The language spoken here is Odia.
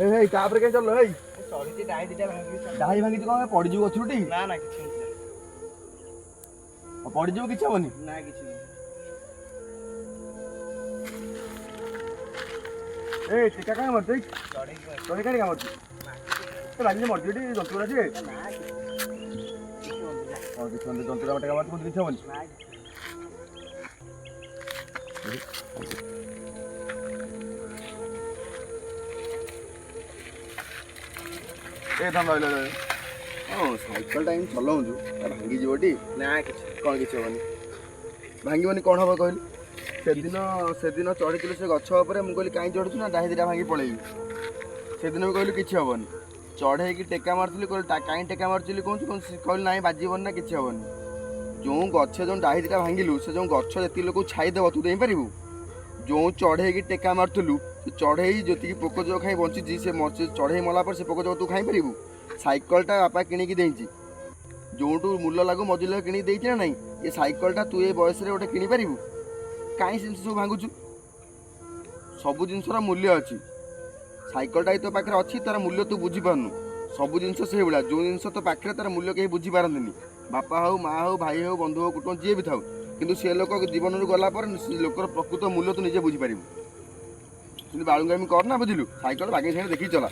ହେଇ ତାପରେ କାଇଁ ଚାଲ ହେଇ ଚଢିଛି ଡାହି ଦିଟା ଭାଙ୍ଗି ଡାହି ଭାଙ୍ଗିଛି କଣ ପଡ଼ିଯିବୁ ଗଛରୁ ଟି ନା ନା କିଛି ନାହିଁ ପଡ଼ିଯିବୁ କିଛି ହବନି ନା କିଛି ନାହିଁ ଏ ଟୀକା କାଇଁ ମାରୁଛୁ ଚଢିକି ତୋରେ କାଇଁ ମାରୁଛୁ ତ ଲାଗିଲେ ମରିଯିବ ଟି ଜନ୍ତୁଗୁଡ଼ା ସିଏ ନା କିଛି ଜନ୍ତୁଟା ଟେକା ମାରୁଛୁ କିଛି ହବନି ନା ଏ ଧାନ ରହିଲା ହଁ ସାଇକେଲଟା ଏମିତି ଚଲାଉଛୁ ଭାଙ୍ଗିଯିବ ଟି ନା କିଛି କ'ଣ କିଛି ହବନି ଭାଙ୍ଗିବନି କ'ଣ ହବ କହିଲୁ ସେଦିନ ଚଢ଼ିଥିଲୁ ସେ ଗଛ ଉପରେ ମୁଁ କହିଲି କାହିଁ ଚଢ଼ୁଛୁ ନା ଡାହି ଦିଟା ଭାଙ୍ଗି ପଳେଇବି ସେଦିନ ବି କହିଲୁ କିଛି ହବନି ଚଢ଼େଇକି ଟେକା ମାରୁଥିଲି କହିଲି କାହିଁ ଟେକା ମାରୁଥିଲି କହୁଛୁ କହିଲି ନାଇଁ ବାଜିବନି ନା କିଛି ହବନି ଯେଉଁ ଗଛ ଯେଉଁ ଡାହି ଦିଟା ଭାଙ୍ଗିଲୁ ସେ ଯେଉଁ ଗଛ ଯେତିକି ଲୋକକୁ ଛାଇଦେବ ତୁ ଦେଇପାରିବୁ ଯେଉଁ ଚଢ଼େଇକି ଟେକା ମାରୁଥିଲୁ ସେ ଚଢ଼େଇ ଯେତିକି ପୋକ ଯୋଗ ଖାଇ ବଞ୍ଚିଛି ସେ ଚଢ଼େଇ ମଲା ପରେ ସେ ପୋକ ଯୋଗ ତୁ ଖାଇପାରିବୁ ସାଇକେଲଟା ବାପା କିଣିକି ଦେଇଛି ଯେଉଁଠୁ ମୂଲ ଲାଗୁ ମଜୁରୀ ଲାଗୁ କିଣିକି ଦେଇଛି ନା ନାହିଁ ଏ ସାଇକେଲଟା ତୁ ଏ ବୟସରେ ଗୋଟେ କିଣିପାରିବୁ କାହିଁ ଜିନିଷ ସବୁ ଭାଙ୍ଗୁଛୁ ସବୁ ଜିନିଷର ମୂଲ୍ୟ ଅଛି ସାଇକେଲଟା ତୋ ପାଖରେ ଅଛି ତାର ମୂଲ୍ୟ ତୁ ବୁଝିପାରୁନୁ ସବୁ ଜିନିଷ ସେଇଭଳିଆ ଯେଉଁ ଜିନିଷ ତୋ ପାଖରେ ତାର ମୂଲ୍ୟ କେହି ବୁଝିପାରନ୍ତିନି ବାପା ହେଉ ମା' ହେଉ ଭାଇ ହେଉ ବନ୍ଧୁ ହେଉ କୁଟୁମ୍ବ ଯିଏ ବି ଥାଉ କିନ୍ତୁ ସେ ଲୋକ ଜୀବନରୁ ଗଲା ପରେ ସେ ଲୋକର ପ୍ରକୃତ ମୂଲ୍ୟ ତୁ ନିଜେ ବୁଝିପାରିବୁ କିନ୍ତୁ ବାଳୁଙ୍ଗାମି କର ନା ବୁଝିଲୁ ସାଇକେଲ ବାଗେଇ ସାଙ୍ଗେ ଦେଖିକି ଚଲା